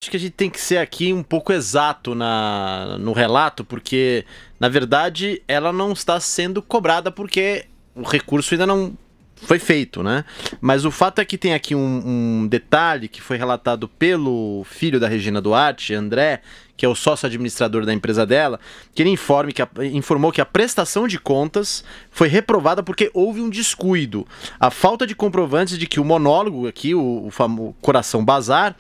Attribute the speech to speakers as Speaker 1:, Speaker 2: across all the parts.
Speaker 1: Acho que a gente tem que ser aqui um pouco exato no relato, porque, na verdade, ela não está sendo cobrada porque o recurso ainda não foi feito, né? Mas o fato é que tem aqui um detalhe que foi relatado pelo filho da Regina Duarte, André, que é o sócio administrador da empresa dela, que ele informou que a prestação de contas foi reprovada porque houve um descuido. A falta de comprovantes de que o monólogo aqui, o famoso Coração Bazar,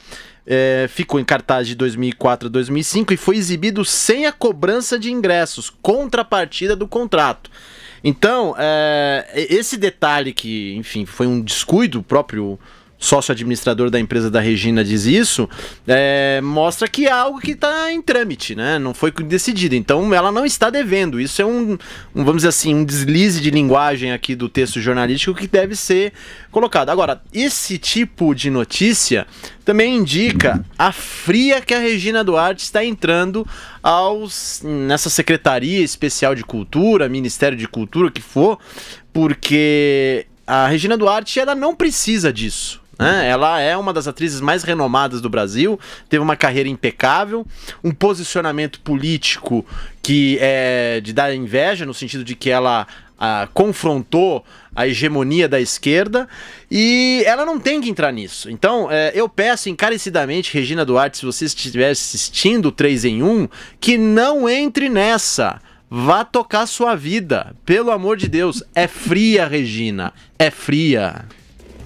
Speaker 1: ficou em cartaz de 2004 a 2005 e foi exibido sem a cobrança de ingressos, contrapartida do contrato. Então, esse detalhe que, enfim, foi um descuido, o próprio sócio administrador da empresa da Regina diz isso, mostra que é algo que está em trâmite, né? Não foi decidido. Então, ela não está devendo. Isso é vamos dizer assim, um deslize de linguagem aqui do texto jornalístico que deve ser colocado. Agora, esse tipo de notícia também indica a fria que a Regina Duarte está entrando nessa Secretaria Especial de Cultura, Ministério de Cultura, o que for, porque a Regina Duarte, ela não precisa disso. Ela é uma das atrizes mais renomadas do Brasil, teve uma carreira impecável, um posicionamento político que é de dar inveja, no sentido de que ela confrontou a hegemonia da esquerda, e ela não tem que entrar nisso. Então, eu peço encarecidamente, Regina Duarte, se você estiver assistindo o 3 em 1, que não entre nessa. Vá tocar sua vida, pelo amor de Deus. É fria, Regina, é fria.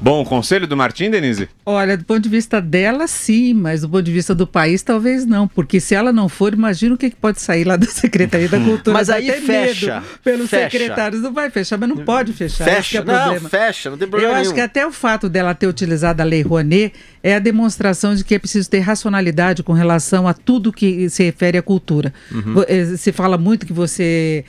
Speaker 2: Bom, o conselho do Martim, Denise?
Speaker 3: Olha, do ponto de vista dela, sim, mas do ponto de vista do país, talvez não, porque se ela não for, imagina o que pode sair lá da Secretaria da Cultura.
Speaker 1: Mas aí fecha.
Speaker 3: Pelos secretários, não vai fechar, mas não pode fechar.
Speaker 1: Fecha,
Speaker 3: não,
Speaker 1: fecha, não tem problema nenhum.
Speaker 3: Eu acho que até o fato dela ter utilizado a Lei Rouanet é a demonstração de que é preciso ter racionalidade com relação a tudo que se refere à cultura. Se fala muito que você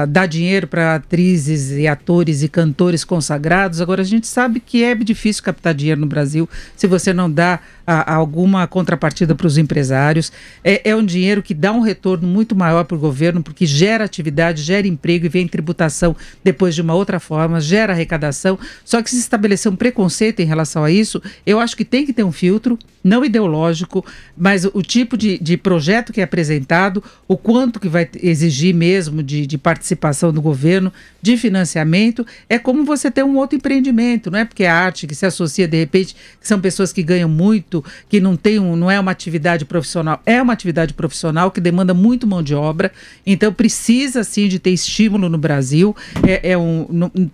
Speaker 3: dá dinheiro para atrizes e atores e cantores consagrados, agora a gente sabe que é difícil captar dinheiro no Brasil se você não dá alguma contrapartida para os empresários. É um dinheiro que dá um retorno muito maior para o governo, porque gera atividade, gera emprego e vem tributação depois de uma outra forma, gera arrecadação. Só que se estabelecer um preconceito em relação a isso, eu acho que tem que ter um filtro, não ideológico, mas o tipo de projeto que é apresentado, o quanto que vai exigir mesmo de participação do governo, de financiamento, é como você ter um outro empreendimento, não é porque a arte que se associa de repente, que são pessoas que ganham muito, que não é uma atividade profissional, é uma atividade profissional que demanda muito mão de obra, então precisa sim de ter estímulo no Brasil,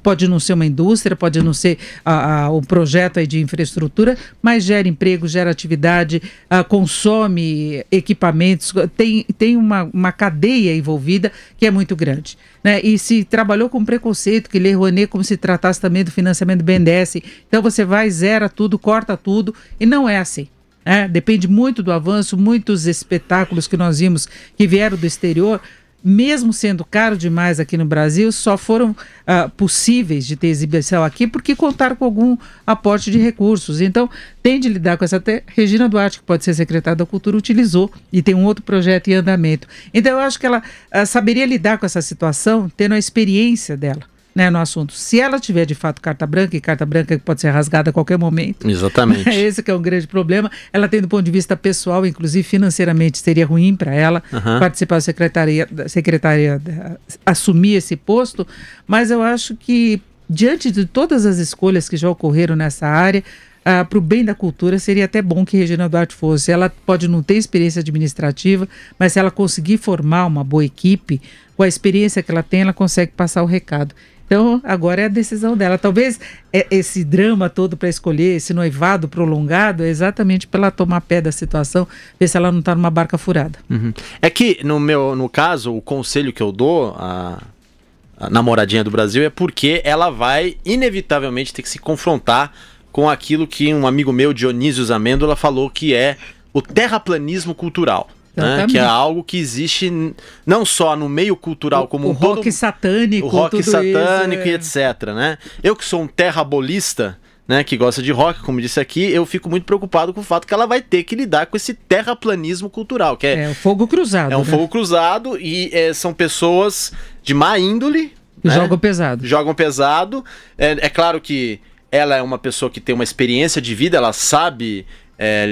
Speaker 3: pode não ser uma indústria, pode não ser um projeto aí de infraestrutura, mas gera emprego, gera atividade, consome equipamentos, tem uma cadeia envolvida que é muito grande, né? E se trabalhou com preconceito, que Lei Rouanet como se tratasse também do financiamento do BNDES, então você vai, zera tudo, corta tudo, e não é assim. Depende muito do avanço, muitos espetáculos que nós vimos que vieram do exterior, mesmo sendo caro demais aqui no Brasil, só foram possíveis de ter exibição aqui porque contaram com algum aporte de recursos. Então, tem de lidar com essa... Até Regina Duarte, que pode ser secretária da Cultura, utilizou e tem um outro projeto em andamento. Então, eu acho que ela saberia lidar com essa situação, tendo a experiência dela, né, no assunto. Se ela tiver de fato carta branca, e carta branca pode ser rasgada a qualquer momento.
Speaker 1: Exatamente.
Speaker 3: Esse que é um grande problema. Ela tem do ponto de vista pessoal, inclusive financeiramente seria ruim para ela participar da secretaria, assumir esse posto, mas eu acho que diante de todas as escolhas que já ocorreram nessa área, para o bem da cultura, seria até bom que Regina Duarte fosse. Ela pode não ter experiência administrativa, mas se ela conseguir formar uma boa equipe, com a experiência que ela tem, ela consegue passar o recado. Então, agora é a decisão dela. Talvez esse drama todo para escolher esse noivado prolongado é exatamente para ela tomar pé da situação, ver se ela não está numa barca furada.
Speaker 1: É que, no caso, o conselho que eu dou a namoradinha do Brasil é porque ela vai, inevitavelmente, ter que se confrontar com aquilo que um amigo meu, Dionísio Zamêndola, falou que é o terraplanismo cultural. Né? Que é algo que existe não só no meio cultural como
Speaker 3: o rock satânico,
Speaker 1: o rock satânico
Speaker 3: isso,
Speaker 1: e etc, né? Eu que sou um terrabolista, né, que gosta de rock, como disse aqui, eu fico muito preocupado com o fato que ela vai ter que lidar com esse terraplanismo cultural, que é
Speaker 3: o fogo cruzado.
Speaker 1: É um fogo cruzado e são pessoas de má índole,
Speaker 3: que jogam pesado.
Speaker 1: Jogam pesado. É claro que ela é uma pessoa que tem uma experiência de vida, ela sabe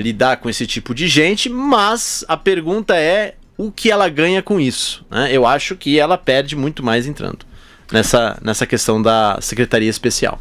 Speaker 1: lidar com esse tipo de gente, mas a pergunta é o que ela ganha com isso, né? Eu acho que ela perde muito mais entrando nessa questão da Secretaria Especial.